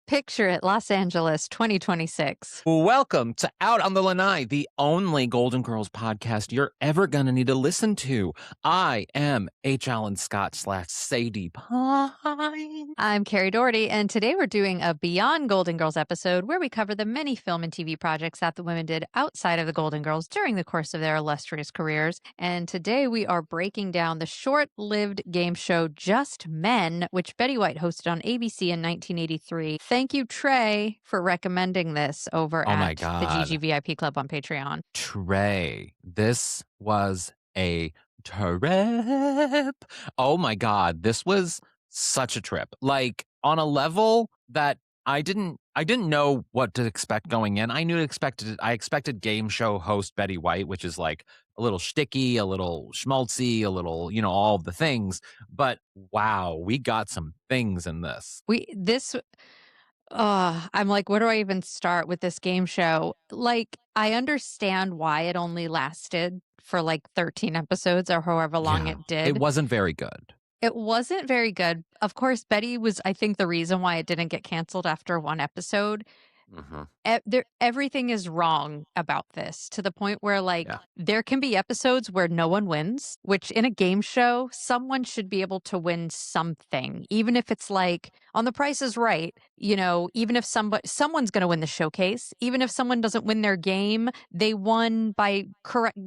Picture it, Los Angeles, 2026. Welcome to Out on the Lanai, the only Golden Girls podcast you're ever going to need to listen to. I am HAlanScott / Sadie Pine. I'm Kerri Doherty, and today we're doing a Beyond Golden Girls episode where we cover the many film and TV projects that the women did outside of the Golden Girls during the course of their illustrious careers. And today we are breaking down the short-lived game show Just Men, which Betty White hosted on ABC in 1983. Thank you, Trey, for recommending this over at the GG VIP Club on Patreon. Trey, this was a trip. Oh my God, this was such a trip. Like on a level that I didn't know what to expect going in. I expected game show host Betty White, which is like a little shticky, a little schmaltzy, a little, all the things. But wow, we got some things in this. I'm like, where do I even start with this game show? Like, I understand why it only lasted for like 13 episodes or however long it did. It wasn't very good. It wasn't very good. Of course, Betty was, I think, the reason why it didn't get canceled after one episode. Mm-hmm. Everything is wrong about this to the point where there can be episodes where no one wins, which in a game show, someone should be able to win something, even if it's like on The Price is Right, even if someone's going to win the showcase, even if someone doesn't win their game, they won by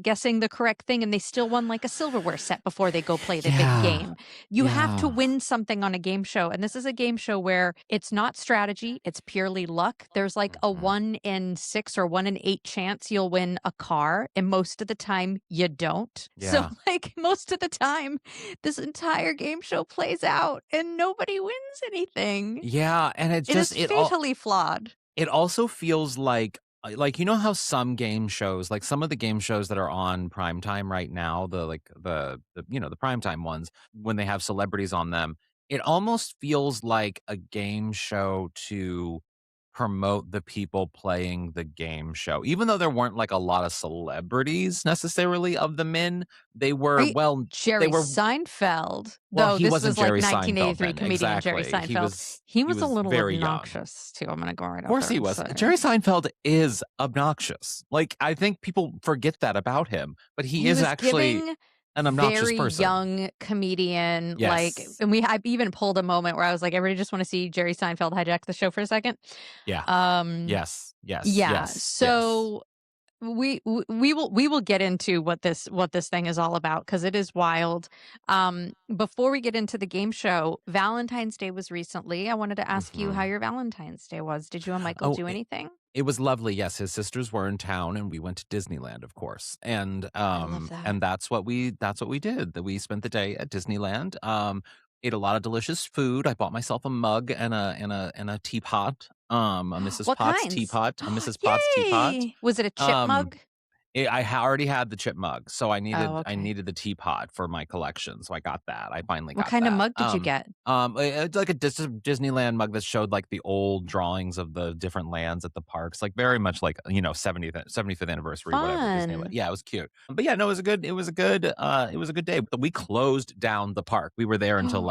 guessing the correct thing and they still won like a silverware set before they go play the big game. You have to win something on a game show. And this is a game show where it's not strategy. It's purely luck. There's like a 1 in 6 or 1 in 8 chance you'll win a car. And most of the time you don't. Yeah. So like most of the time this entire game show plays out and nobody wins anything. Yeah. And it is fatally flawed. It also feels like how some game shows, like some of the game shows that are on primetime right now, the primetime ones, when they have celebrities on them, it almost feels like a game show to promote the people playing the game show. Even though there weren't like a lot of celebrities necessarily of the men, they were Jerry Seinfeld. Well, he this wasn't was Jerry like 1983 Seinfeld comedian exactly. Jerry Seinfeld. He was a little very obnoxious too. I'm gonna go right up. Of course he was. Say. Jerry Seinfeld is obnoxious. Like I think people forget that about him, but he is actually an obnoxious very person. Young comedian. Yes. I even pulled a moment where I was like, everybody just want to see Jerry Seinfeld hijack the show for a second. Yeah. Yes. So we will get into what this thing is all about because it is wild. Before we get into the game show, Valentine's Day was recently. I wanted to ask you how your Valentine's Day was. Did you and Michael do anything? It was lovely. Yes, his sisters were in town, and we went to Disneyland, of course. And I love that. and that's what we did. That we spent the day at Disneyland. Ate a lot of delicious food. I bought myself a mug and a teapot. A Mrs. What Potts kinds? teapot. A Mrs. Potts teapot. Was it a chip mug? I already had the chip mug, so I needed the teapot for my collection. So I got that. I finally got that. What kind of mug did you get? It's like a Disneyland mug that showed like the old drawings of the different lands at the parks, like very much like 75th anniversary, Fun. whatever Disneyland. Yeah, it was cute. But yeah, no, it was a good day. But we closed down the park. We were there until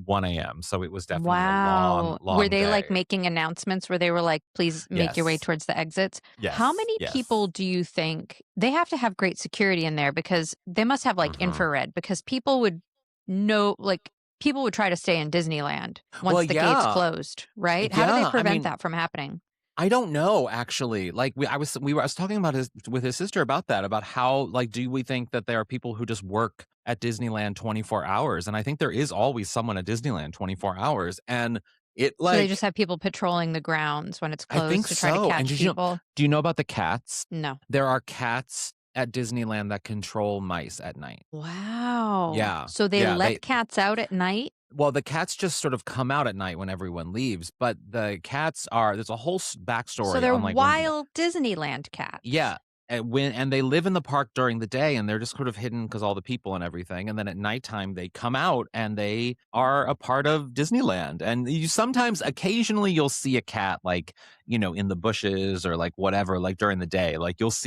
1 a.m. So it was definitely a long Were they day. like making announcements where they were like, please make your way towards the exits? Yes. How many people do you think they have to have great security in there because they must have like infrared because people would try to stay in Disneyland once the gates closed, right? How do they prevent that from happening? I don't know, actually. Like I was talking about with his sister about that, about how do we think that there are people who just work at Disneyland 24 hours? And I think there is always someone at Disneyland 24 hours. And so they just have people patrolling the grounds when it's closed to try to catch people. Do you know about the cats? No. There are cats at Disneyland that control mice at night. Wow. Yeah. So they let cats out at night? Well, the cats just sort of come out at night when everyone leaves, but the cats there's a whole backstory. So they're wild Disneyland cats. Yeah. And they live in the park during the day and they're just sort of hidden because all the people and everything. And then at nighttime they come out and they are a part of Disneyland. And occasionally you'll see a cat in the bushes or whatever, during the day.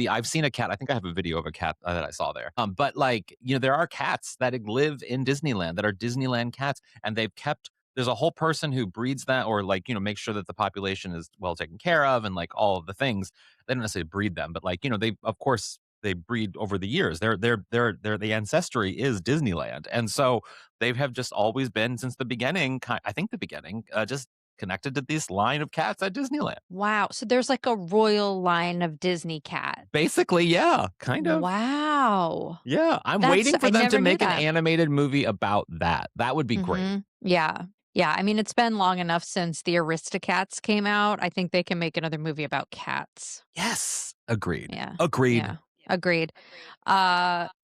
I've seen a cat. I think I have a video of a cat that I saw there. But there are cats that live in Disneyland that are Disneyland cats, and they've kept there's a whole person who breeds that, or like, makes sure that the population is well taken care of and like all of the things. They don't necessarily breed them, but like, they of course they breed over the years. They're the ancestry is Disneyland. And so they have just always been since the beginning, I think the beginning, just connected to this line of cats at Disneyland. Wow. So there's like a royal line of Disney cats. Basically, yeah, kind of. Wow. Yeah, I'm That's waiting for I them to never knew make an that. animated movie about that. That would be great. Yeah. Yeah, I mean, it's been long enough since the Aristocats came out. I think they can make another movie about cats. Yes. Agreed. Yeah. Agreed. Yeah. Agreed.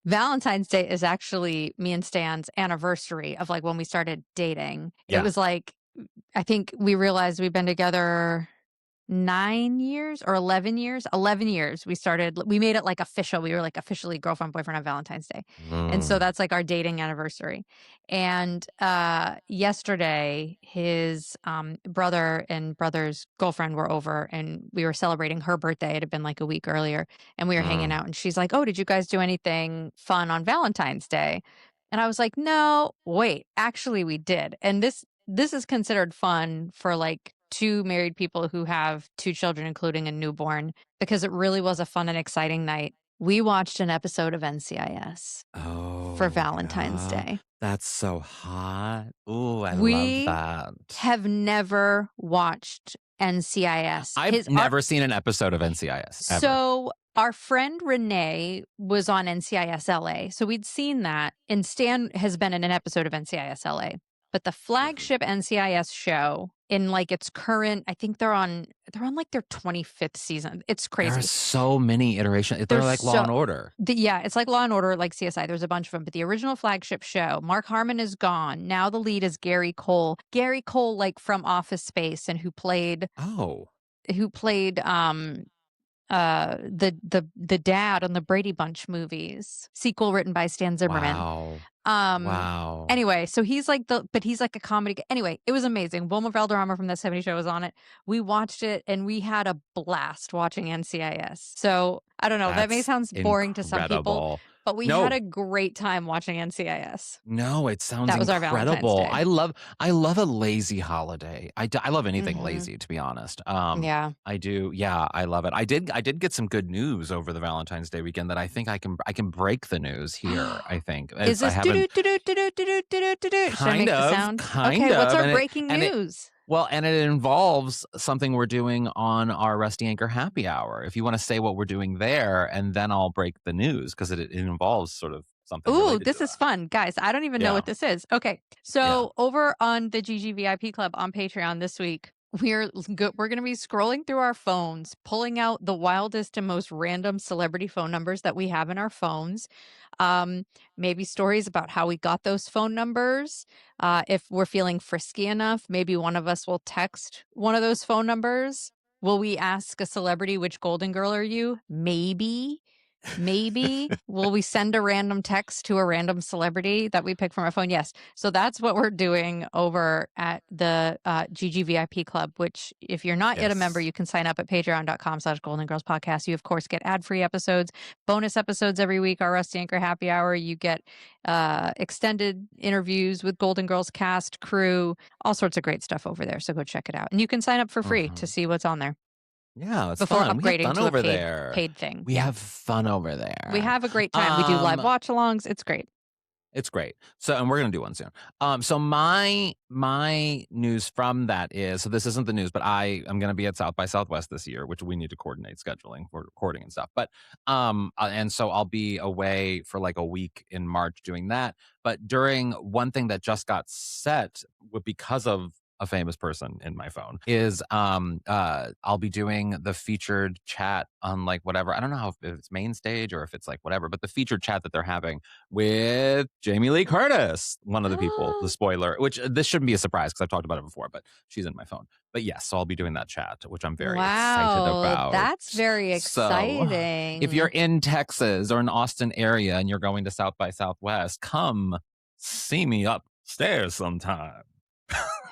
Valentine's Day is actually me and Stan's anniversary of, like, when we started dating. It Yeah. was, like, I think we realized we've been together 9 years or 11 years? 11 years. We made it, like, official. We were, like, officially girlfriend, boyfriend on Valentine's Day. And so Mm. that's, like, our dating anniversary. And, yesterday, his, brother and brother's girlfriend were over, and we were celebrating her birthday. It had been, like, a week earlier, and we were hanging Mm. out, and she's like, "Oh, did you guys do anything fun on Valentine's Day?" And I was like, "No, wait, actually we did." And this is considered fun for, like, 2 married people who have 2 children, including a newborn, because it really was a fun and exciting night. We watched an episode of NCIS for Oh, Valentine's yeah. Day. That's so hot. Ooh, I love We that. have never watched NCIS. I've never seen an episode of NCIS ever. So our friend Renee was on NCIS LA. So we'd seen that, and Stan has been in an episode of NCIS LA. But the Mhm. flagship NCIS show in like its current, I think they're on like their 25th season. It's There are crazy. so many iterations. They're There's like Law so and Order. yeah, it's like Law and Order, like CSI. There's a bunch of them, but the original flagship show, Mark Harmon is gone. Now the lead is Gary Cole. Gary Cole, like from Office Space, and Oh, who played the dad on the Brady Bunch movies, sequel written by Stan Zimmerman. wow. Um Wow. anyway, so he's like a comedy anyway, it was amazing. Wilma Valderrama from that 70 show was on it. We watched it and we had a blast watching NCIS. So I don't know, that may That's sound boring to some people, incredible. but we had No, a great time watching NCIS. no, it sounds That was our Valentine's incredible. Day. I love a lazy holiday. I love anything Mhm. lazy, to be honest. Yeah. I do. Yeah, I love it. I did get some good news over the Valentine's Day weekend that I think I can break the news here. I think Is it's I this do haven't do do do do do do do do? Should I kind make the of sound? kind Okay, what's of our and it breaking and it news? well, and it involves something we're doing on our Rusty Anchor happy hour. If you want to say what we're doing there, and then I'll break the news because it involves sort of something Ooh, related to this is that. fun. Guys, I don't even know Yeah. what this is. Okay. Yeah. So over on the GGVIP Club on Patreon this week, we're going to be scrolling through our phones, pulling out the wildest and most random celebrity phone numbers that we have in our phones. Um, maybe stories about how we got those phone numbers. If we're feeling frisky enough, maybe one of us will text one of those phone numbers. Will we ask a celebrity, which Golden Girl are you? Maybe. Maybe. Will we send a random text to a random celebrity that we pick from our phone? Yes. So that's what we're doing over at the GGVIP Club, which if you're not yet a member, Yes. you can sign up at patreon.com/Golden Girls Podcast. You, of course, get ad-free episodes, bonus episodes every week, our Rusty Anchor Happy Hour. You get extended interviews with Golden Girls cast, crew, all sorts of great stuff over there. So go check it out. And you can sign up for free to Mhm. see what's on there Yeah, it's before fun. We have upgrading fun to a over paid there. paid thing. We Yeah. have fun over We there. have a great time. We do live watch-alongs. It's great. It's great. So, and we're gonna do one soon. So my news from that is, so this isn't the news, but I am gonna be at South by Southwest this year, which we need to coordinate scheduling for recording and stuff. But and so I'll be away for like a week in March doing that. But during one thing that just got set because of a famous person in my phone is I'll be doing the featured chat on like whatever. I don't know if it's main stage or if it's like whatever, but the featured chat that they're having with Jamie Lee Curtis, one of the people, the spoiler, which this shouldn't be a surprise because I've talked about it before, but she's in my phone. But yes, so I'll be doing that chat, which I'm very excited Wow, about. that's very So if you're exciting. in Texas or in Austin area and you're going to South by Southwest, come see me upstairs sometime.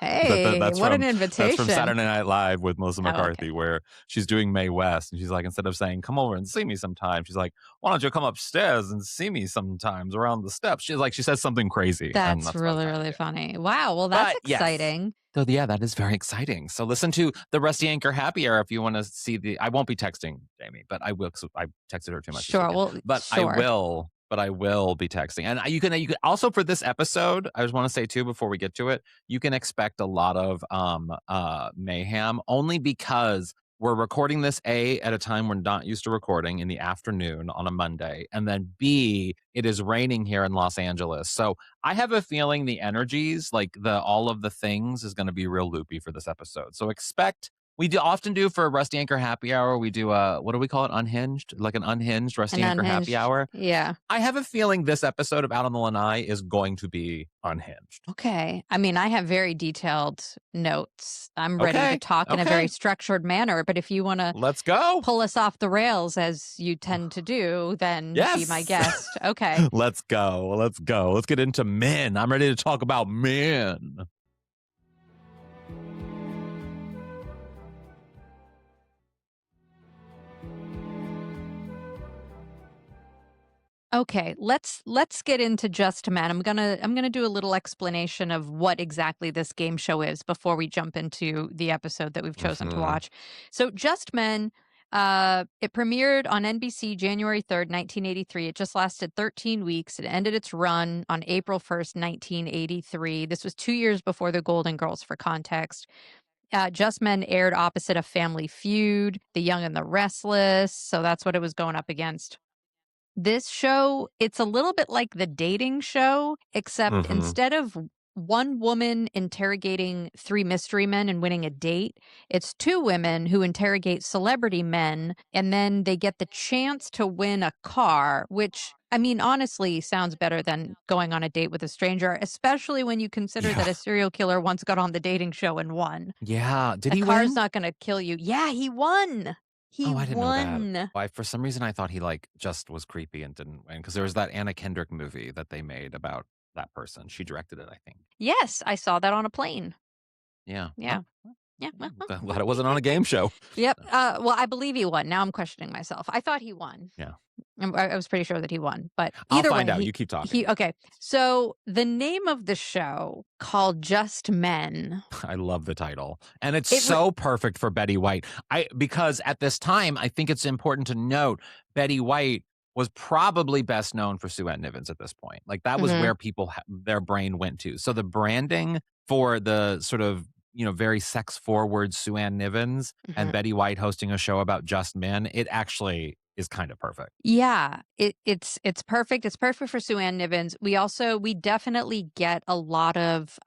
Hey, what an That's from invitation. Saturday Night Live with Melissa Oh, McCarthy, okay. where she's doing Mae West, and she's like, instead of saying, "Come over and see me sometime," she's like, "Why don't you come upstairs and see me sometimes around the steps?" She's like, she says something crazy, and That's that's what I was really, trying to really do. funny. Wow, well, that's But yes. exciting. So yeah, that is very exciting. So listen to the Rusty Anchor Happy Hour if you want to see the. I won't be texting Jamie, but I will. 'Cause I texted her too much this Sure, weekend, well, but I sure. will. But I will be texting, and you can also for this episode. I just want to say too before we get to it, you can expect a lot of mayhem only because we're recording this at a time we're not used to recording in the afternoon on a Monday, and then B, it is raining here in Los Angeles, so I have a feeling the energies, like all of the things, is going to be real loopy for this episode. So expect. Often do for a Rusty Anchor Happy Hour. We do what do we call it? Unhinged, like an unhinged Rusty An Anchor Happy unhinged, Hour. yeah. I have a feeling this episode of Out on the Lanai is going to be unhinged. Okay. I mean, I have very detailed notes. I'm ready to Okay. talk in a very Okay. structured manner, but if you want to Let's go. pull us off the rails as you tend to do, then be my Yes. guest. Okay. Let's go. Let's go. Let's get into men. I'm ready to talk about men. Okay, let's get into Just Men. I'm gonna do a little explanation of what exactly this game show is before we jump into the episode that we've chosen to watch. So Just Men, it premiered on NBC January 3rd, 1983. It just lasted 13 weeks. It ended its run on April 1st, 1983. This was 2 years before the Golden Girls, for context. Just Men aired opposite a Family Feud, The Young and the Restless, so that's what it was going up against. This show, it's a little bit like The Dating Show, except instead of one woman interrogating 3 mystery men and winning a date, it's 2 women who interrogate celebrity men, and then they get the chance to win a car, which, I mean, honestly sounds better than going on a date with a stranger, especially when you consider that a serial killer once got on The Dating Show and won. Yeah. Did A he car's win? not going to kill you. Yeah, he won. He I didn't know that. won. Why? For some reason, I thought he just was creepy and didn't win because there was that Anna Kendrick movie that they made about that person. She directed it, I think. Yes, I saw that on a plane. Yeah. Yeah. Well, Yeah. I'm glad it wasn't on a game show. Yep. Well, I believe he won. Now I'm questioning myself. I thought he won. Yeah. I was pretty sure that he won, but I'll either find way, out. You keep talking. okay. So the name of the show, called Just Men. I love the title, and it's so perfect for Betty White. Because at this time, I think it's important to note Betty White was probably best known for Sue Ann Nivens at this point. Like that was where people their brain went to. So the branding for the sort of very sex forward Sue Ann Nivens and Betty White hosting a show about just men, it actually is kind of perfect. Yeah, it's perfect. It's perfect for Sue Ann Nivens. We definitely get a lot of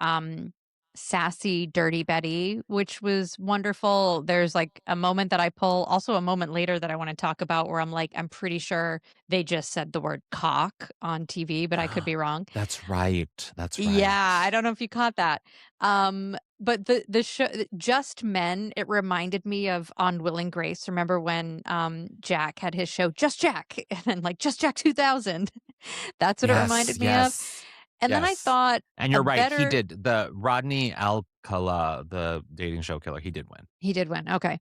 sassy, dirty Betty, which was wonderful. There's like a moment that I pull, also a moment later that I want to talk about, where I'm like, I'm pretty sure they just said the word cock on TV, but I could be wrong. That's right. That's right. Yeah, I don't know if you caught that. But the show Just Men, it reminded me of On Will and Grace. Remember when Jack had his show Just Jack, and then like Just Jack 2000. That's what it reminded me of. And then I thought, and you're right, he did. The Rodney Alcala, the dating show killer, he did win. He did win. Okay.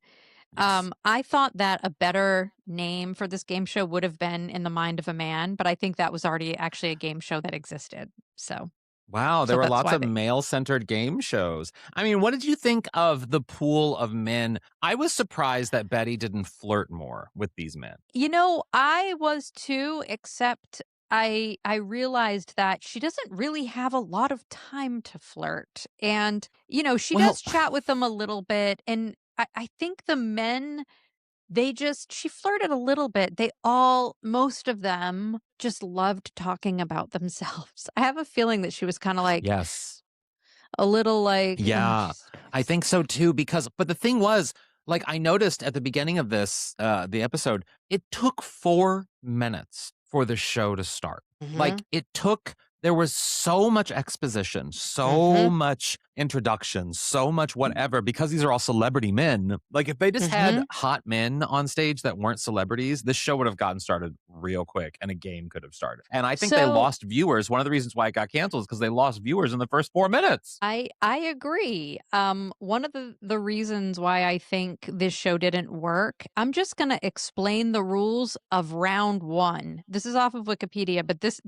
Yes. I thought that a better name for this game show would have been In the Mind of a Man, but I think that was already actually a game show that existed. So wow, there were that's lots why of male-centered game shows. I mean, what did you think of the pool of men? I was surprised that Betty didn't flirt more with these men. I was too, except I realized that she doesn't really have a lot of time to flirt. And, she does chat with them a little bit. And I think the men, she flirted a little bit. Most of them just loved talking about themselves. I have a feeling that she was kind of like, yes, a little like, yeah, I think so too, but the thing was, like, I noticed at the beginning of the episode, it took 4 minutes for the show to start. Like there was so much exposition, so much introduction, so much whatever, because these are all celebrity men. Like if they just had hot men on stage that weren't celebrities, this show would have gotten started real quick and a game could have started. And I think they So lost viewers. One of the reasons why it got canceled is because they lost viewers in the first 4 minutes. I agree. One of the reasons why I think this show didn't work, I'm just gonna explain the rules of round one. This is off of Wikipedia, but this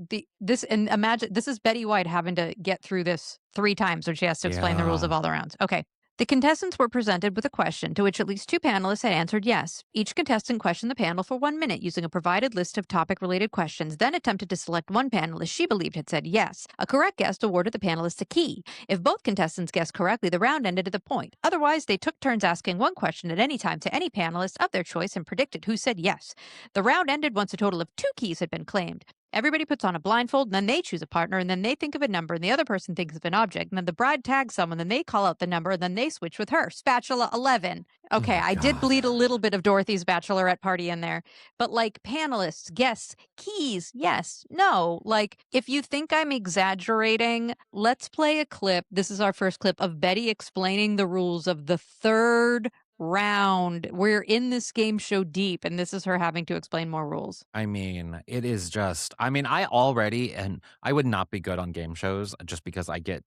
and imagine this is Betty White having to get through this 3 times, so she has to explain the rules of Yeah. all the rounds. Okay. The contestants were presented with a question to which at least 2 panelists had answered yes. Each contestant questioned the panel for 1 minute using a provided list of topic related questions, then attempted to select one panelist she believed had said yes. A correct guess awarded the panelists a key. If both contestants guessed correctly, the round ended at the point. Otherwise, they took turns asking one question at any time to any panelist of their choice and predicted who said yes. The round ended once a total of 2 keys had been claimed. Everybody puts on a blindfold, and then they choose a partner, and then they think of a number, and the other person thinks of an object, and then the bride tags someone, then they call out the number, and then they switch with her. Spatula 11. Oh Okay, my I did God. bleed a little bit of Dorothy's bachelorette party in there, but like panelists, guests, keys, yes, no. Like, if you think I'm exaggerating, let's play a clip. This is our first clip of Betty explaining the rules of the third round. We're in this game show deep, and this is her having to explain more rules. I mean, it is just I mean, I already and I would not be good on game shows just because I get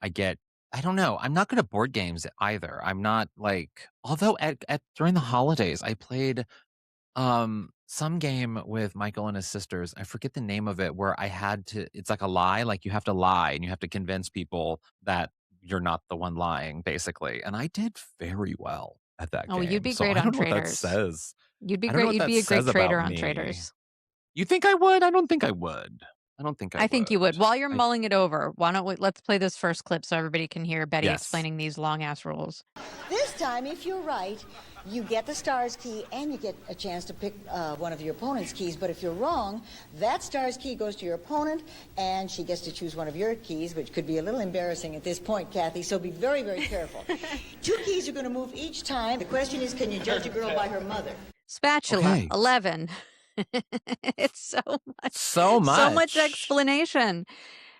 I don't know, I'm not good at board games either. I'm not like although at during the holidays, I played, some game with Michael and his sisters. I forget the name of it where I had to it's like a lie, like you have to lie and you have to convince people that you're not the one lying, basically, and I did very well at that Oh, you'd game. be So great I on don't know what that Traders. says. You'd be I don't know great. what You'd that be a great says about trader on me. Traders. You think I would? I don't think I would. I don't think I I think you would. would. While you're I mulling it over, why don't we let's play this first clip so everybody can hear Betty yes. explaining these long ass rules. This time, if you're right, you get the star's key and you get a chance to pick one of your opponent's keys. But if you're wrong, that star's key goes to your opponent and she gets to choose one of your keys, which could be a little embarrassing at this point, Kathy, so be very, very careful. 2 keys are going to move each time. The question is, can you judge a girl by her mother? Spatula Okay. 11. It's So so much much. explanation.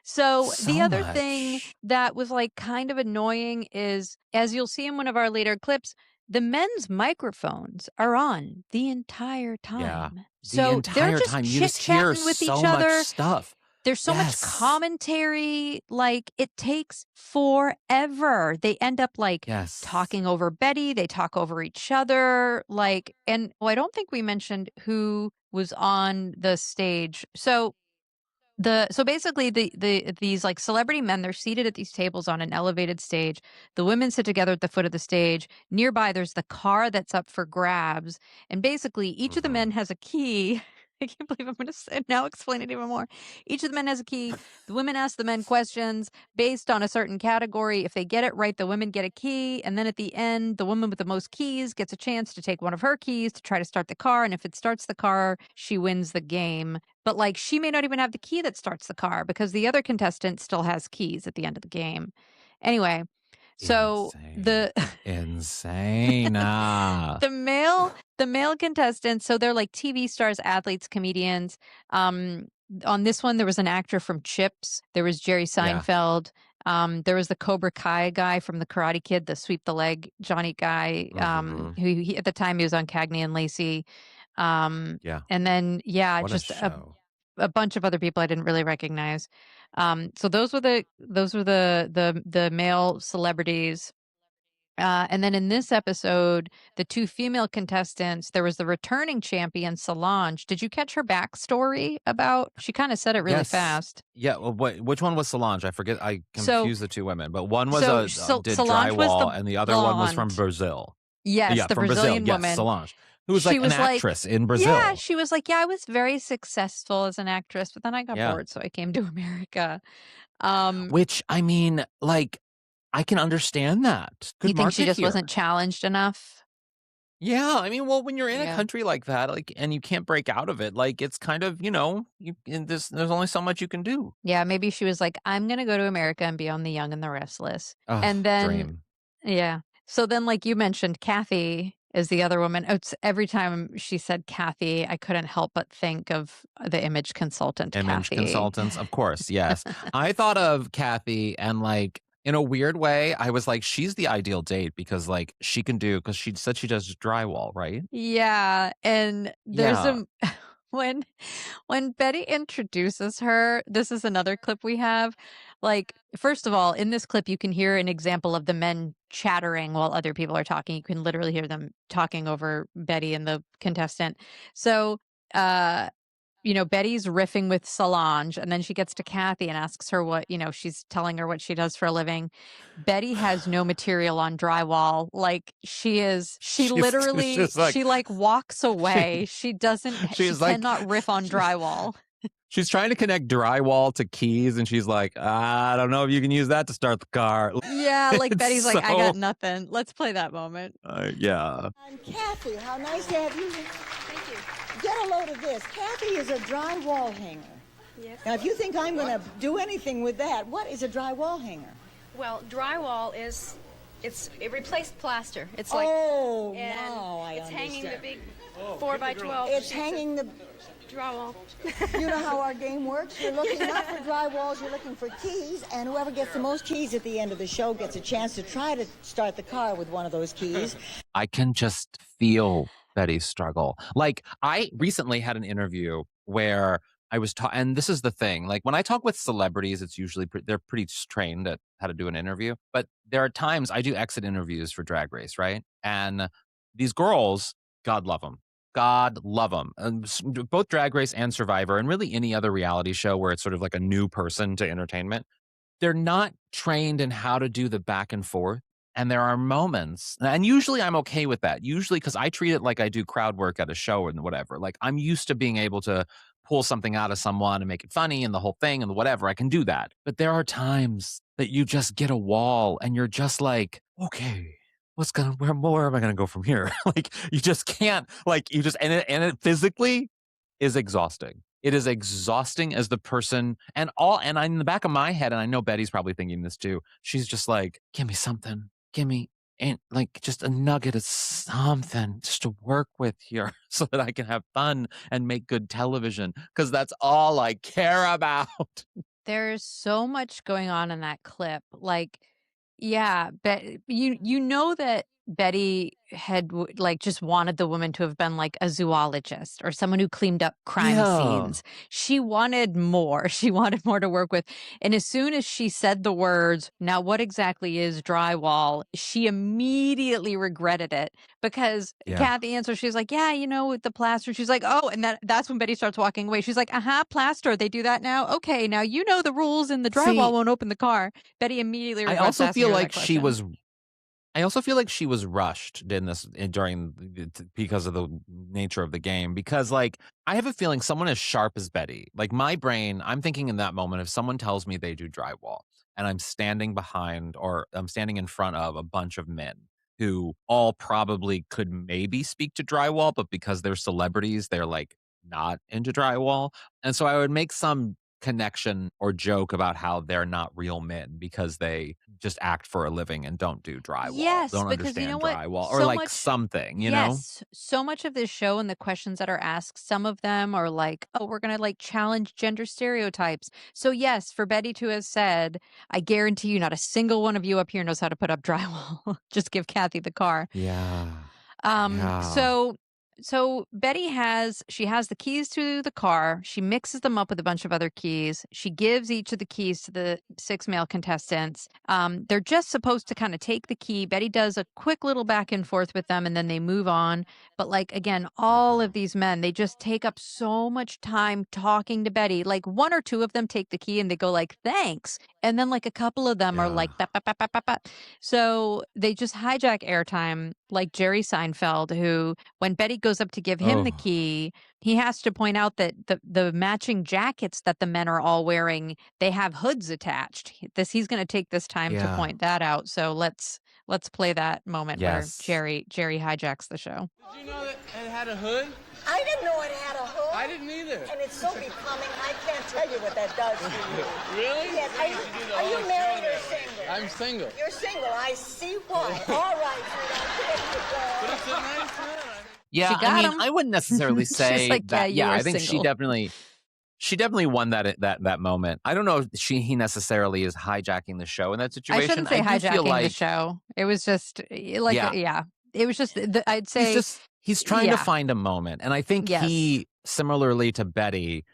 So the So other thing much. that was like kind of annoying is, as you'll see in one of our later clips, the men's microphones are on the entire Yeah. time. The So they're entire just time you chit just hear chatting with each so much other. stuff. There's so much Yes. commentary, like, it takes forever. They end up, like, Yes. talking over Betty, they talk over each other, like and, well, I don't think we mentioned who was on the stage. So basically these, like, celebrity men, they're seated at these tables on an elevated stage. The women sit together at the foot of the stage. Nearby, there's the car that's up for grabs, and basically, each of the men Mhm. has a key. I can't believe I'm gonna say now explain it even more. Each of the men has a key. The women ask the men questions based on a certain category. If they get it right, the women get a key, and then at the end, the woman with the most keys gets a chance to take one of her keys to try to start the car, and if it starts the car, she wins the game. But, like, she may not even have the key that starts the car because the other contestant still has keys at the end of the game. Anyway, so Insane. Insane. the male the male contestants, so they're like TV stars, athletes, comedians. Um, on this one, there was an actor from Chips. There was Jerry Yeah. Seinfeld. There was the Cobra Kai guy from the Karate Kid, the sweep the leg Johnny guy. Mhm. Who he, at the time he was on Cagney and Lacey. Um, Yeah. and then yeah, What a just show. a bunch of other people I didn't really recognize. So those were the male celebrities. And then in this episode, the 2 female contestants, there was the returning champion Solange. Did you catch her backstory about? She kind of said it really Yes. fast. Yeah, well, which one was Solange? I forget. I So confuse the 2 women, but one was so did Solange was the drywall and the other one was from blonde. Brazil. Yes, Yeah, the from Brazil. Brazilian Yes, woman. Solange, who was She like an was like, actress in yeah, Brazil. she was like, yeah, I was very successful as an actress, but then I got Yeah. bored, so I came to America. Um, Which I mean, like I can understand that. you Good think she market just wasn't here. challenged enough? Yeah, I mean, well, when you're in a Yeah. country like that, like, and you can't break out of it, like, it's kind of, you in this there's only so much you can do. Yeah, maybe she was like, "I'm gonna go to America and be on The Young and the Restless." Oh, And then dream. yeah. So then, like you mentioned, Kathy is the other woman. It's every time she said Kathy, I couldn't help but think of the image consultant Image Kathy. consultants, of course, yes. I thought of Kathy and, like, in a weird way, I was like, she's the ideal date because, like, because she said she does drywall, right? Yeah, and there's Yeah. a when Betty introduces her, this is another clip we have. Like, first of all, in this clip, you can hear an example of the men chattering while other people are talking. You can literally hear them talking over Betty and the contestant. So, Betty's riffing with Solange, and then she gets to Kathy and asks her what, she's telling her what she does for a living. Betty has no material on drywall. Like she literally, she like walks away. She cannot riff on drywall. She's trying to connect drywall to keys, and she's like, I don't know if you can use that to start the car. Yeah, like Betty's like, I got nothing. Let's play that moment. Yeah. Kathy, how nice to have you. Thank you. Get a load of this. Kathy is a drywall hanger. Yes. Now, if you think I'm going to do anything with that, what is a drywall hanger? Well, drywall it replaced plaster. It's like now I it's understand. Hanging the big 4x12. It's hanging the drywall. You know how our game works? You're looking not for drywalls, you're looking for keys, and whoever gets the most keys at the end of the show gets a chance to try to start the car with one of those keys. I can just feel Betty's struggle. Like, I recently had an interview where I was and this is the thing, like when I talk with celebrities, it's usually they're pretty trained at how to do an interview, but there are times I do exit interviews for Drag Race, right? And these girls, God love them. God love them. Both Drag Race and Survivor, and really any other reality show where it's sort of like a new person to entertainment, they're not trained in how to do the back and forth. And there are moments, and usually I'm okay with that. Usually because I treat it like I do crowd work at a show and whatever. Like, I'm used to being able to pull something out of someone and make it funny and the whole thing and whatever. I can do that. But there are times that you just get a wall and you're just like, okay, where am I going to go from here? Like, you just can't, like, and it physically is exhausting. It is exhausting as the person, and I'm in the back of my head, and I know Betty's probably thinking this too. She's just like, give me something. Give me, and like, just a nugget of something just to work with here so that I can have fun and make good television, because that's all I care about. There's so much going on in that clip. Like, yeah, but you know that Betty had just wanted the woman to have been like a zoologist or someone who cleaned up crime scenes. She wanted more. She wanted more to work with. And as soon as she said the words, now what exactly is drywall? She immediately regretted it, because Kathy answered, she's like, yeah, with the plaster. She's like, oh, and that's when Betty starts walking away. She's like, plaster. They do that now. Okay, now you know the rules, and the drywall won't open the car. Betty immediately regrets. I also feel like she was rushed because of the nature of the game, because like, I have a feeling someone as sharp as Betty, like my brain, I'm thinking in that moment, if someone tells me they do drywall and I'm standing behind or I'm standing in front of a bunch of men who all probably could maybe speak to drywall, but because they're celebrities, they're like not into drywall. And so I would make some connection or joke about how they're not real men because they just act for a living and don't do drywall. Yes, don't because understand you know what? drywall, or like something, Yes, so much of this show and the questions that are asked, some of them are like, oh, we're going to like challenge gender stereotypes. So yes, for Betty to have said, I guarantee you not a single one of you up here knows how to put up drywall. Just give Kathy the car. Yeah. So Betty has the keys to the car. She mixes them up with a bunch of other keys. She gives each of the keys to the 6 male contestants. They're just supposed to kind of take the key. Betty does a quick little back and forth with them, and then they move on. But like, again, all of these men, they just take up so much time talking to Betty. Like, one or two of them take the key and they go like, thanks. And then like a couple of them are like, bah, bah, bah, bah, bah, bah. So they just hijack airtime, like Jerry Seinfeld, who, when Betty goes up to give him the key, he has to point out that the matching jackets that the men are all wearing, they have hoods attached. He's going to take this time to point that out. So let's play that moment where Jerry hijacks the show. Did you know that it had a hood? I didn't know it had a hood. I didn't either. And it's so becoming, I can't tell you what that does to you. Really? Yes. Are you married or single? I'm single. You're single. I see why. All right, sweetheart. But it's a nice hood. Yeah, I wouldn't necessarily say like, that. Yeah, I think single. she definitely won that moment. I don't know if he necessarily is hijacking the show in that situation. I shouldn't say hijacking the show. It was just like, it was just, I'd say He's trying to Yeah. find a moment. And I think Yes. he, similarly to Betty,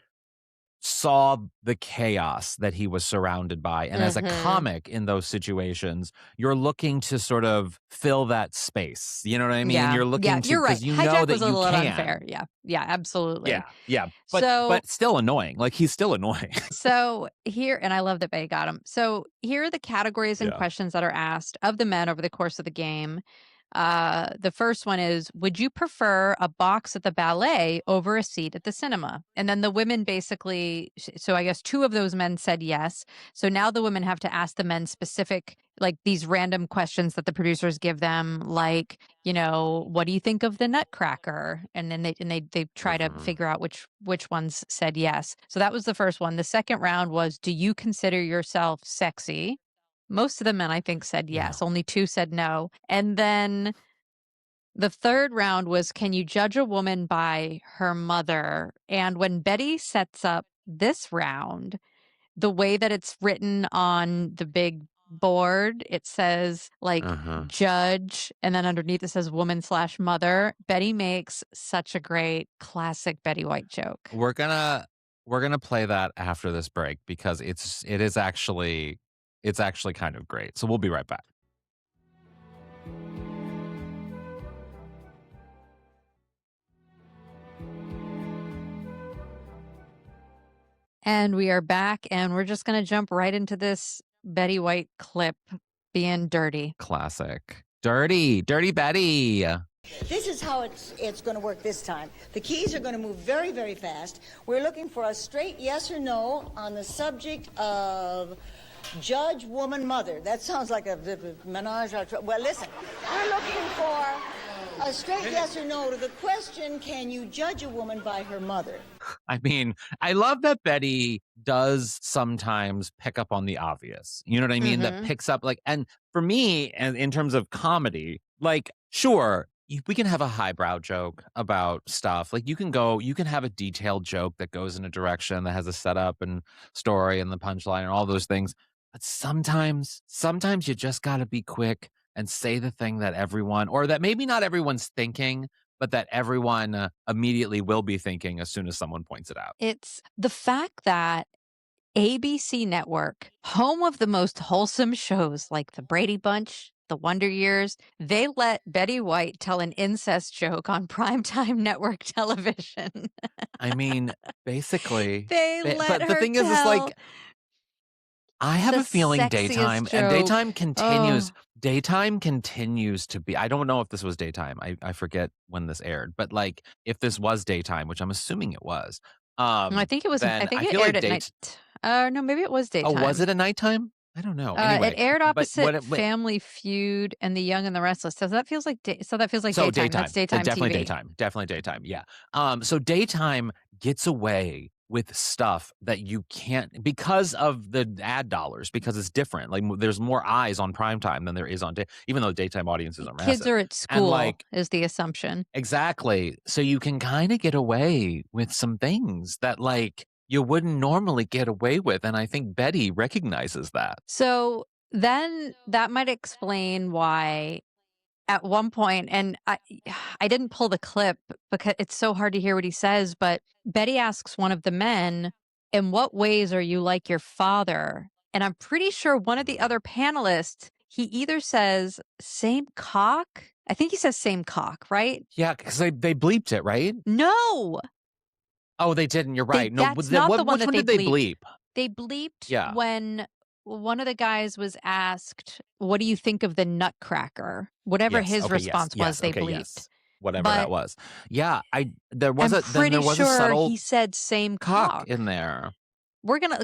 saw the chaos that he was surrounded by. And as a comic in those situations, you're looking to sort of fill that space. You know what I mean? Yeah. You're looking to, You're right. because you know Hijack was that a you little can. unfair. Yeah. Yeah, absolutely. Yeah. So But still annoying. Like, he's still annoying. So here, and I love that Betty got him. So here are the categories and Yeah. questions that are asked of the men over the course of the game. The first one is, would you prefer a box at the ballet over a seat at the cinema? And then the women basically, so I guess 2 of those men said yes. So now the women have to ask the men specific, like these random questions that the producers give them, like, what do you think of the Nutcracker? And then they try to figure out which ones said yes. So that was the first one. The second round was, do you consider yourself sexy? Most of the men, I think, said yes. Yeah. Only 2 said no. And then the third round was, can you judge a woman by her mother? And when Betty sets up this round, the way that it's written on the big board, it says like judge, and then underneath it says woman/mother. Betty makes such a great classic Betty White joke. We're gonna play that after this break because it's actually kind of great. So we'll be right back. And we are back, and we're just going to jump right into this Betty White clip being dirty. Classic. Dirty Betty. This is how it's going to work this time. The keys are going to move very, very fast. We're looking for a straight yes or no on the subject of judge, woman, mother. That sounds like a menage a trois. Well, listen, we're looking for a straight yes or no to the question, can you judge a woman by her mother? I mean, I love that Betty does sometimes pick up on the obvious. You know what I mean? That picks up and for me, and in terms of comedy, sure, we can have a highbrow joke about stuff. Like you can have a detailed joke that goes in a direction that has a setup and story and the punchline and all those things. But sometimes you just got to be quick and say the thing that everyone, or that maybe not everyone's thinking, but that everyone immediately will be thinking as soon as someone points it out. It's the fact that ABC Network, home of the most wholesome shows like The Brady Bunch, The Wonder Years, they let Betty White tell an incest joke on primetime network television. I mean, basically, but the thing is, I have a feeling daytime joke. and daytime continues. Daytime continues to be. I don't know if this was daytime. I forget when this aired, but if this was daytime, which I'm assuming it was. I think it was. I think it aired at night. No, maybe it was daytime. Oh, was it at nighttime? I don't know. Anyway, it aired opposite Family Feud and The Young and the Restless. So that feels like daytime. Daytime. That's daytime Definitely TV. daytime. Definitely daytime. Yeah. So daytime gets away with stuff that you can't because of the ad dollars, because it's different. There's more eyes on primetime than there is on day, even though daytime audiences are massive. Kids are at school is the assumption. Exactly. So you can kind of get away with some things that you wouldn't normally get away with. And I think Betty recognizes that. So then that might explain why at one point, and I didn't pull the clip because it's so hard to hear what he says, but Betty asks one of the men, in what ways are you like your father? And I'm pretty sure one of the other panelists, he either says same cock. I think he says same cock, right? Yeah, because they bleeped it, right? No. Oh, they didn't. You're right. That's not the one which that one they did they bleep? They bleeped when one of the guys was asked, what do you think of the Nutcracker? Whatever his response was, they bleeped. Yes. Whatever that was. Yeah, there was a subtle he said same cock in there. We're gonna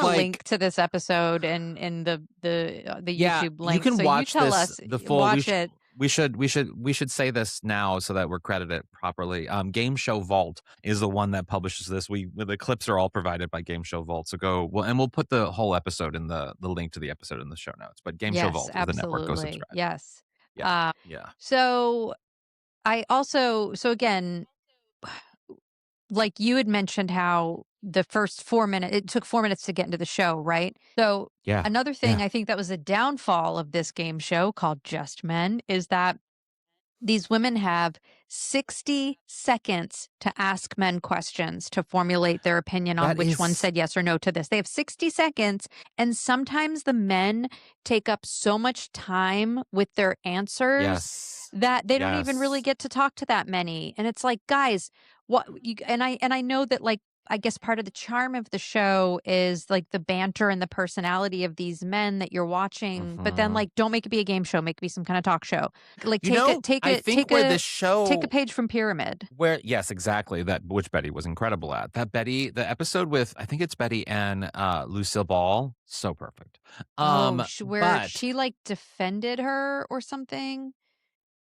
link to this episode and in the YouTube link. You can watch tell this, us, the full. Watch it. We should say this now so that we're credited properly. Game Show Vault is the one that publishes this. The clips are all provided by Game Show Vault. So we'll put the whole episode in the link to the episode in the show notes. But Game Show Vault is the network. Go subscribe. Yes. Yeah. So again, like you had mentioned how the first 4 minutes, it took 4 minutes to get into the show, right? So another thing I think that was a downfall of this game show called Just Men is that These women have 60 seconds to ask men questions to formulate their opinion on That which one is said yes or no to this. They have 60 seconds, and sometimes the men take up so much time with their answers yes. that they don't even really Yes. get to talk to that many. And it's like, guys, what you and I know that, like, I guess part of the charm of the show is like the banter and the personality of these men that you're watching, but then, Mhm. like, don't make it be a game show, make it be some kind of talk show. Like, You know, I think where this take a show page from Pyramid. where yes, exactly, that which Betty was incredible at. That Betty the episode with I think it's Betty and, Lucille Ball, so perfect. Oh, where But she, like, defended her or something?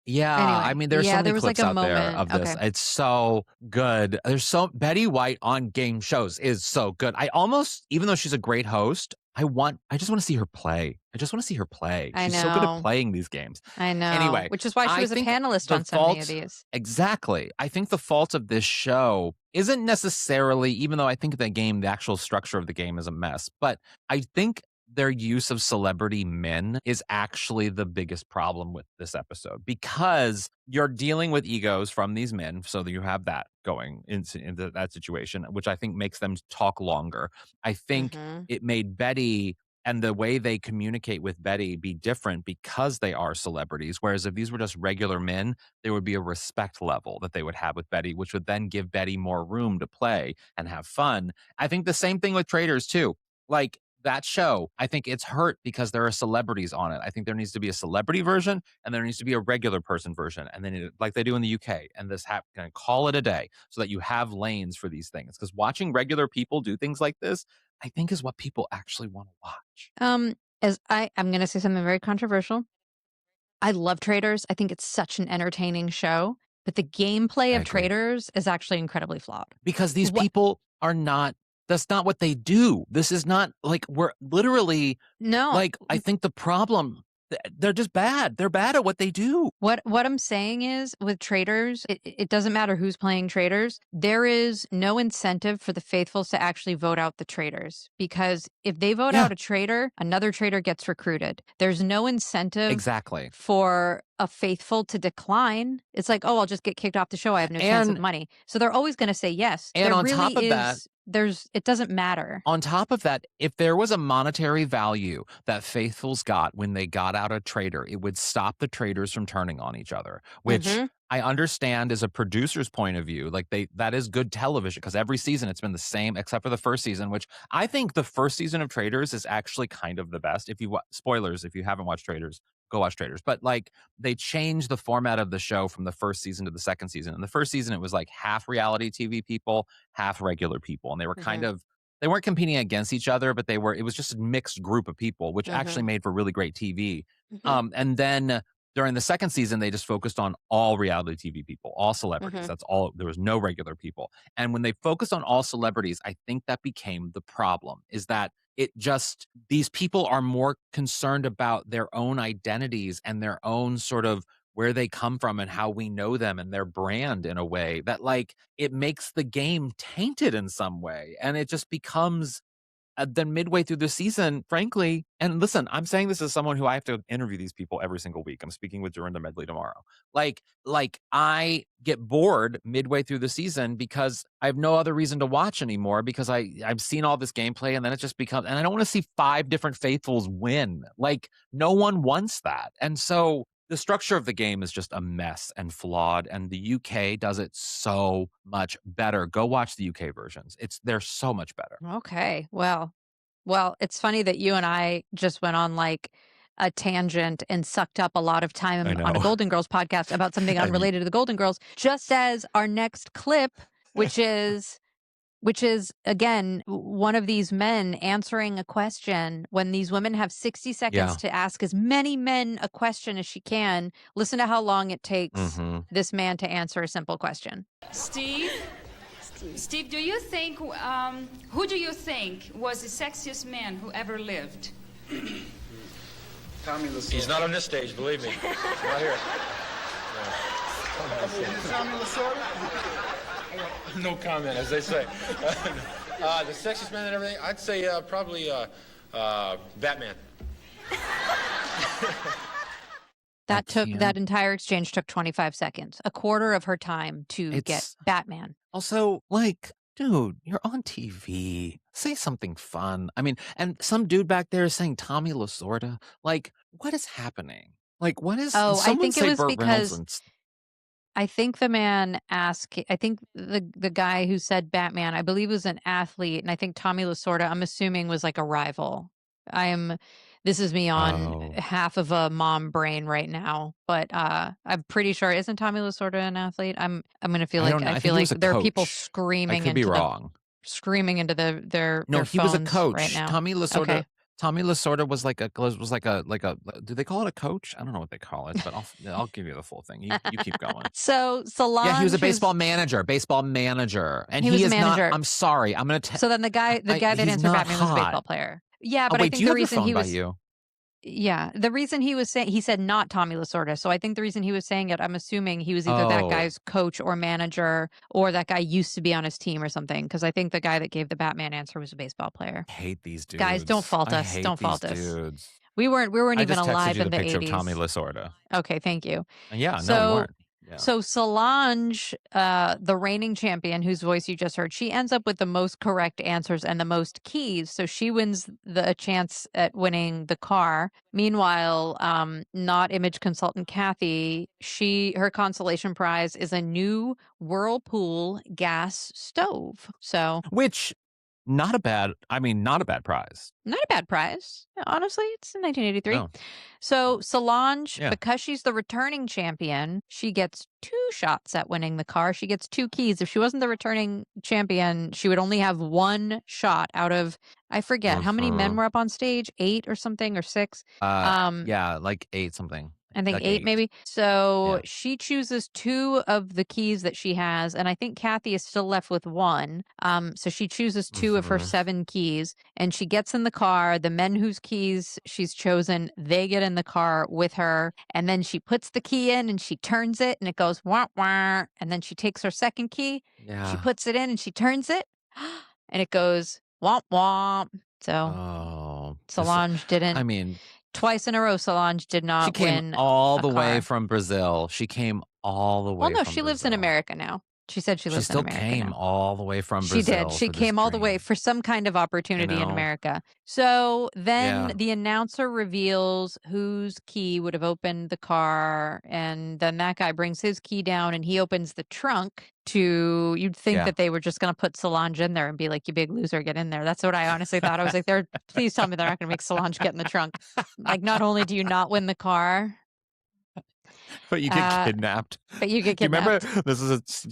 yeah, I Anyway, mean, there's so yeah, many there was, like, clips a out there moment. of this. Okay. It's so good. There's so Betty White on game shows is so good. I almost, even though she's a great host, I just want to see her play. I just want to see her play. I She's so good at know. playing these games. I know, Anyway, which is why she I was a think panelist the on so many of fault these. exactly. I think the fault of this show isn't necessarily, even though I think the game, the actual structure of the game is a mess, but I think their use of celebrity men is actually the biggest problem with this episode because you're dealing with egos from these men. So that you have that going into that situation, which I think makes them talk longer. I think Mhm. it made Betty and the way they communicate with Betty be different because they are celebrities. Whereas if these were just regular men, there would be a respect level that they would have with Betty, which would then give Betty more room to play and have fun. I think the same thing with Traders too. Like that show, I think it's hurt because there are celebrities on it. I think there needs to be a celebrity version and there needs to be a regular person version. And then like they do in the UK and this kind of call it a day so that you have lanes for these things. Because watching regular people do things like this, I think is what people actually want to watch. As I'm gonna say something very controversial. I love Traders. I think it's such an entertaining show, but the gameplay I of agree. Traders is actually incredibly flawed. Because these What people are not, that's not what they do. This is not like we're literally No. like, I think the problem, they're just bad. They're bad at what they do. What I'm saying is with traders, it doesn't matter who's playing traders. There is no incentive for the faithfuls to actually vote out the traders because if they vote Yeah, out a trader, another trader gets recruited. There's no incentive exactly. for a faithful to decline. It's like, oh, I'll just get kicked off the show. I have no chance of And money. So they're always going to say yes. and There on really top of that, is, it doesn't matter. on top of that, if there was a monetary value that faithfuls got when they got out a trader, it would stop the traders from turning on each other, which Hmm. I understand as a producer's point of view. Like that is good television because every season it's been the same except for the first season, which I think the first season of Traders is actually kind of the best. If you spoilers, if you haven't watched Traders, go watch Traders. But like they changed the format of the show from the first season to the second season. In the first season, it was like half reality TV people, half regular people, and they were kind Hmm. of they weren't competing against each other, but it was just a mixed group of people, which Hmm. actually made for really great TV. Hmm. And then during the second season, they just focused on all reality TV people, all celebrities. Hmm. That's all. There was no regular people. And when they focused on all celebrities, I think that became the problem is that these people are more concerned about their own identities and their own sort of where they come from and how we know them and their brand in a way that like it makes the game tainted in some way. And it just becomes then midway through the season, frankly, and listen, I'm saying this as someone who I have to interview these people every single week. I'm speaking with Dorinda Medley tomorrow. Like I get bored midway through the season because I have no other reason to watch anymore because I've seen all this gameplay and then it just becomes, and I don't want to see 5 different faithfuls win. Like no one wants that. And so the structure of the game is just a mess and flawed, and the UK does it so much better. Go watch the UK versions. They're so much better. Okay. Well, it's funny that you and I just went on like a tangent and sucked up a lot of I time on a know. Golden Girls podcast about something I mean, unrelated to the Golden Girls, just as our next clip, which is again one of these men answering a question when these women have 60 seconds yeah. to ask as many men a question as she can. Listen to how long it takes Hmm. this man to answer a simple question. Steve? Steve, do you think, who do you think was the sexiest man who ever lived? Tommy Lasorda. He's not on this stage, believe me. He's not here. Tommy Lasorda? No comment, as they say. The sexiest man and everything, I'd say probably Batman. That entire exchange took 25 seconds, a quarter of her time to get Batman. Also, like, dude, you're on TV. Say something fun. I mean, and some dude back there is saying Tommy Lasorda. Like, what is happening? Like, what is? Oh, I Someone think it say was Burt Reynolds because and I think the man asked, I think the guy who said Batman, I believe was an athlete, and I think Tommy Lasorda, I'm assuming, was like a rival. This is me on half of a mom brain right now, but I'm pretty sure, isn't Tommy Lasorda an athlete? I'm gonna feel like I feel like there are people coach. screaming I could be wrong. Screaming into their No, he was a phones coach. right now. Tommy Lasorda. Okay. Tommy Lasorda was like a. Do they call it a coach? I don't know what they call it, but I'll give you the full thing. You keep going. So Solange, yeah, he was a baseball manager, and he was is a manager. not. I'm sorry, I'm gonna. So then the guy that answered Batman was a baseball player. Yeah, but I think the reason he was. Yeah, the reason he was saying, he said not Tommy Lasorda. So I think the reason he was saying it, I'm assuming he was either that guy's coach or manager, or that guy used to be on his team or something. Because I think the guy that gave the Batman answer was a baseball player. I hate these dudes. Guys, don't fault us. Don't fault us. Dudes. We weren't even alive in the 80s. Picture of Tommy Lasorda. Okay, thank you. Yeah, no, you weren't. Yeah. So Solange, the reigning champion, whose voice you just heard, she ends up with the most correct answers and the most keys. So she wins a chance at winning the car. Meanwhile, not image consultant Kathy, her consolation prize is a new Whirlpool gas stove. So not a bad prize. Not a bad prize. Honestly, it's in 1983. No. So Solange, because she's the returning champion, she gets 2 shots at winning the car. She gets 2 keys. If she wasn't the returning champion, she would only have 1 shot out of, I forget, how many men were up on stage? 8 or something, or 6? Yeah, like 8 something. I think like 8 maybe. So she chooses 2 of the keys that she has, and I think Kathy is still left with 1. So she chooses 2 of her 7 keys, and she gets in the car. The men whose keys she's chosen, they get in the car with her, and then she puts the key in and she turns it, and it goes wah wah. And then she takes her second key, she puts it in and she turns it, and it goes womp womp. So Solange didn't. I mean, twice in a row, Solange did not win. She came all the way from Brazil. She came all the way. Well, no, from she lives in America now. She said she lives in America. She still came now. all the way from Brazil. She did. She came all the way for some kind of opportunity in America. So then the announcer reveals whose key would have opened the car, and then that guy brings his key down and he opens the trunk. You'd think that they were just going to put Solange in there and be like, "You big loser, get in there." That's what I honestly thought. I was like, please tell me they're not going to make Solange get in the trunk. Like, not only do you not win the car, but you get kidnapped. But you get kidnapped. Do you remember, this is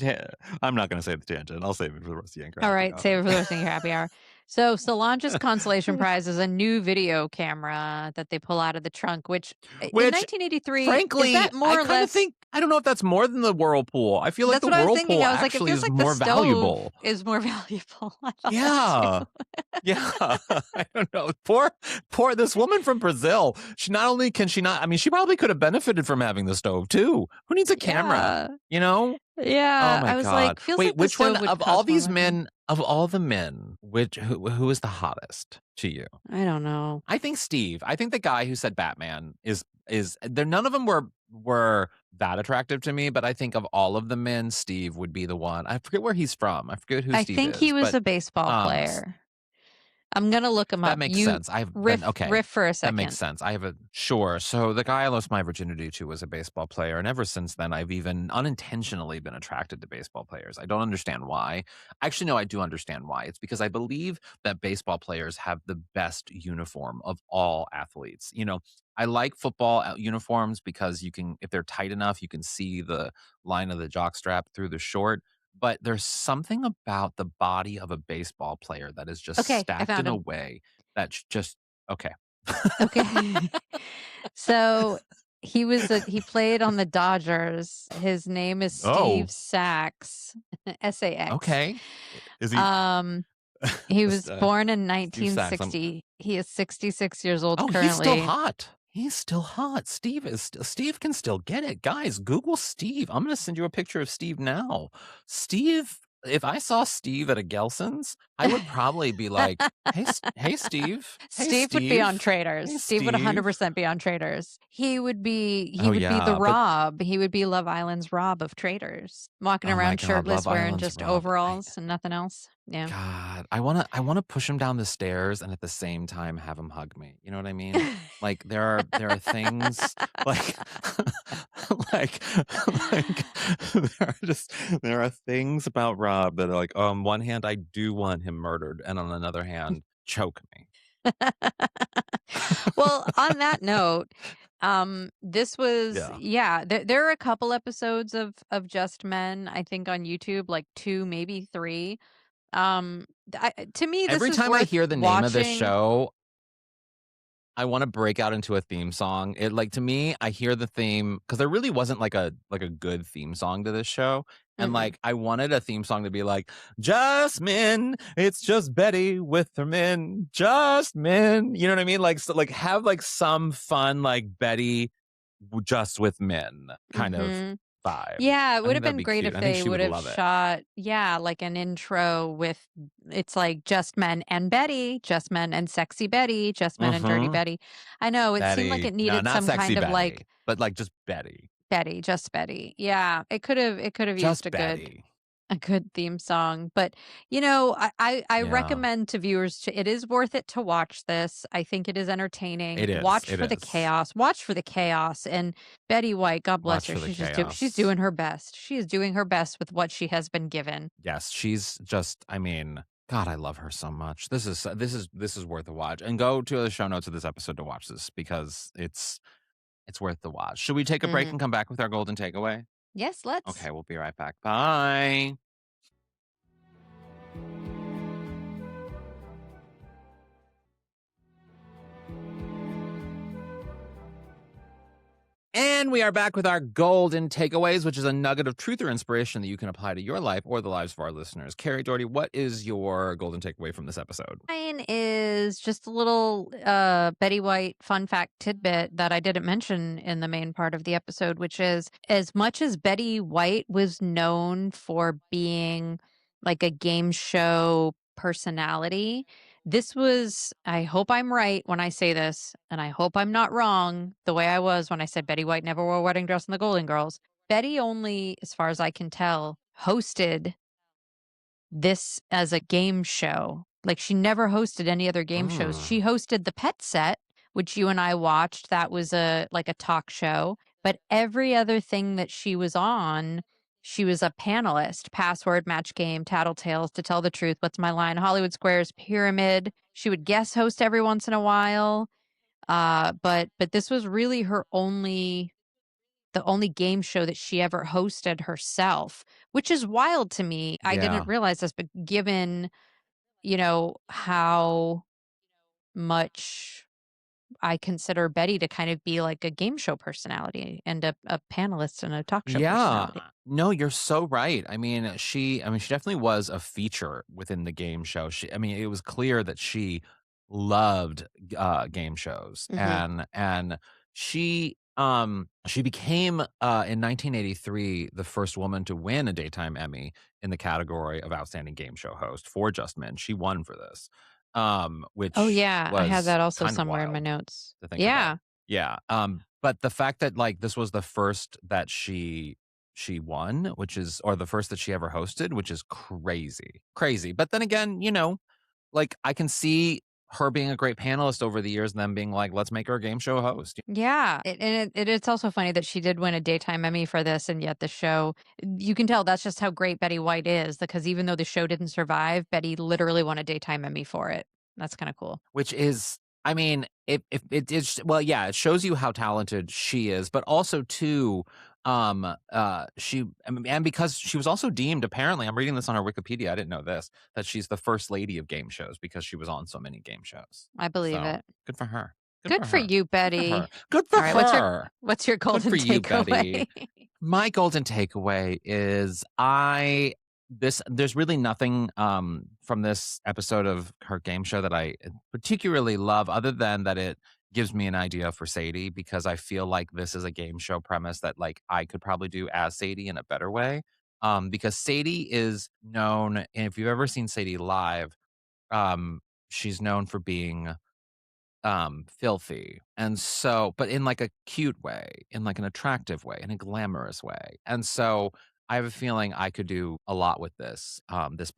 I'm not going to say the tangent. I'll save it for the rest of the Anchor. All right, save it for the rest of your happy hour. So Solange's consolation prize is a new video camera that they pull out of the trunk, which in 1983, frankly, is that more or less? I don't know if that's more than the Whirlpool. I feel like the Whirlpool actually is more valuable. Is more valuable. Yeah. Yeah. I don't know. Poor this woman from Brazil. She not only can she not, I mean, she probably could have benefited from having the stove too. Who needs a camera? You know? Yeah. Oh my I was God. like, feels wait, like which one of all these men, money. of all the men, who is the hottest to you? I don't know. I think Steve. I think the guy who said Batman is there. None of them were that attractive to me, but I think of all of the men, Steve would be the one. I forget where he's from. I forget who Steve is. I think he was a baseball player. I'm going to look him up. That makes sense. Riff for a second. That makes sense. Sure. So the guy I lost my virginity to was a baseball player. And ever since then, I've even unintentionally been attracted to baseball players. I don't understand why. Actually, no, I do understand why. It's because I believe that baseball players have the best uniform of all athletes. You know, I like football uniforms because if they're tight enough, you can see the line of the jockstrap through the short. But there's something about the body of a baseball player that is just stacked in a way that's just okay. Okay. So he played on the Dodgers. His name is Steve Sax. SAX. Okay. Is he? He was born in 1960. He is 66 years old currently. He's still hot. He's still hot. Steve can still get it. Guys, Google Steve. I'm going to send you a picture of Steve now. Steve if I saw Steve at a Gelson's, I would probably be like, hey, Steve. Hey, Steve would be on Steve. Traders. Hey, Steve would Steve. 100% be on Traders. He would be Oh, the yeah. But Rob. He would be Love Island's Rob of Traders. Walking oh my around God, Love shirtless, wearing Island's just Rob. overalls and nothing else. Yeah. God, I wanna push him down the stairs and at the same time have him hug me. You know what I mean? Like there are things like like like there are things about Rob that are like, on one hand, I do want him murdered, and on another hand, choke me. Well, on that note, this was Yeah. there are a couple episodes of Just Men, I think on YouTube, like 2, maybe 3. To me, this Every is time I worth hear the name of this watching. show, I wanna break out into a theme song. It like, to me, I hear the theme because there really wasn't like a good theme song to this show, and, Mm-mm. like, I wanted a theme song to be like, "Just men, it's just Betty with her men, just men." You know what I mean? Like, so, like, have, like, some fun, like, Betty just with men kind of Mhm. vibe. Yeah, it I would think have that'd been be great cute. if I think they she would would have love it. shot, like an intro with it's like Just Men and Betty, Just Men and Sexy Betty, Just Men and Dirty Mhm. Betty. I know it seemed like Betty. it No, needed not some sexy kind of like Betty, but, like, just Betty. Betty, just Betty. Yeah, it could have used Just Betty. a good theme song. But I Yeah. recommend to viewers it is worth it to watch this. I think it is entertaining. It is, Watch it for the is. chaos. Watch for the chaos. And Betty White, God bless Watch her. for the She's chaos. doing her best. She is doing her best with what she has been given. Yes, she's just, I mean, God, I love her so much. This is worth a watch. And go to the show notes of this episode to watch this because it's worth the watch. Should we take a break Hmm. and come back with our golden takeaway? Yes, let's. Okay, we'll be right back. Bye. And we are back with our golden takeaways, which is a nugget of truth or inspiration that you can apply to your life or the lives of our listeners. Kerri, Doherty, what is your golden takeaway from this episode? Mine is just a little Betty White fun fact tidbit that I didn't mention in the main part of the episode, which is as much as Betty White was known for being like a game show personality, this was, I hope I'm right when I say this, and I hope I'm not wrong the way I was when I said Betty White never wore a wedding dress in the Golden Girls. Betty only, as far as I can tell, hosted this as a game show. Like, she never hosted any other game shows. She Mm, hosted The Pet Set, which you and I watched. That was a talk show. But every other thing that she was on, she was a panelist. Password, Match Game, Tattletales, To Tell the Truth, What's My Line, Hollywood Squares, Pyramid. She would guest host every once in a while. But this was really the only game show that she ever hosted herself, which is wild to me. I didn't yeah. realize this, but given, how much I consider Betty to kind of be like a game show personality and a panelist and a talk show Yeah. personality. No, you're so right. I mean, she definitely was a feature within the game show. It was clear that she loved game shows Hmm. and she became in 1983 the first woman to win a daytime Emmy in the category of outstanding game show host for Just Men. She won for this. Oh, Which yeah. I had was that also kind of somewhere in my wild notes. to think about. Yeah. Yeah, but the fact that, like, this was the first that she won, which is or the first that she ever hosted, which is crazy, crazy. But then again, like, I can see her being a great panelist over the years and them being like, "Let's make her a game show host." Yeah. It's also funny that she did win a daytime Emmy for this. And yet the show, you can tell that's just how great Betty White is, because even though the show didn't survive, Betty literally won a daytime Emmy for it. That's kind of cool. Which is, I mean, if it is, well, yeah, it shows you how talented she is, but also too, I mean, and because she was also deemed, apparently, I'm reading this on her Wikipedia, I didn't know this, that she's the first lady of game shows because she was on so many game shows. I believe So it. good for her. Good Good for for her. you, Good for her. Betty. Good for All right, her. what's your Good golden for you, takeaway? Betty. My golden takeaway is there's really nothing from this episode of her game show that I particularly love, other than that it gives me an idea for Sadie, because I feel like this is a game show premise that, like, I could probably do as Sadie in a better way. because Sadie is known, and if you've ever seen Sadie live, she's known for being filthy. And so, but in like a cute way, in like an attractive way, in a glamorous way. And so I have a feeling I could do a lot with this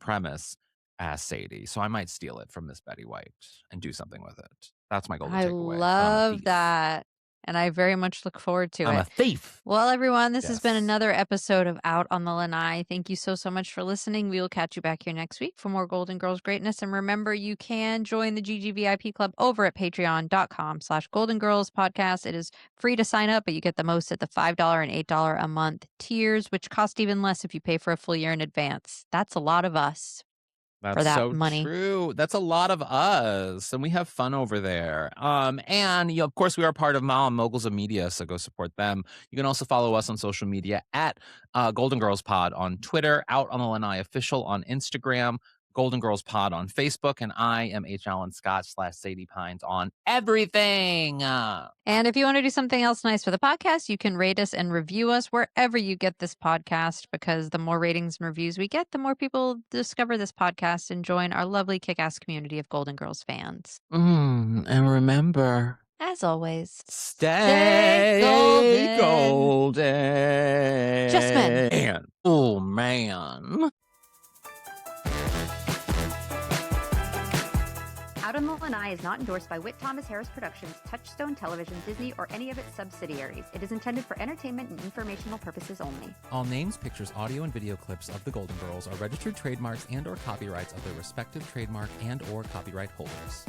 premise as Sadie. So I might steal it from Miss Betty White and do something with it. That's my golden I takeaway. But I'm a love thief. that. And I very much look forward to I'm it. a thief. Well, everyone, this has been Yes. another episode of Out on the Lanai. Thank you so much for listening. We will catch you back here next week for more Golden Girls greatness. And remember, you can join the GGVIP Club over at patreon.com/Golden Girls Podcast. It is free to sign up, but you get the most at the $5 and $8 a month tiers, which cost even less if you pay for a full year in advance. That's a lot of us. That's that so money. true. That's a lot of us, and we have fun over there. And of course, we are part of Mom Moguls of Media, so go support them. You can also follow us on social media at Golden Girls Pod on Twitter, Out on the Lanai Official on Instagram, Golden Girls Pod on Facebook, and I am HAlanScott / Sadie Pines on everything. And if you want to do something else nice for the podcast, you can rate us and review us wherever you get this podcast, because the more ratings and reviews we get, the more people discover this podcast and join our lovely kick-ass community of Golden Girls fans. And remember, as always, stay golden. Just men. And, oh, man. Out on the Lanai is not endorsed by Whit Thomas Harris Productions, Touchstone Television, Disney, or any of its subsidiaries. It is intended for entertainment and informational purposes only. All names, pictures, audio, and video clips of the Golden Girls are registered trademarks and/or copyrights of their respective trademark and/or copyright holders.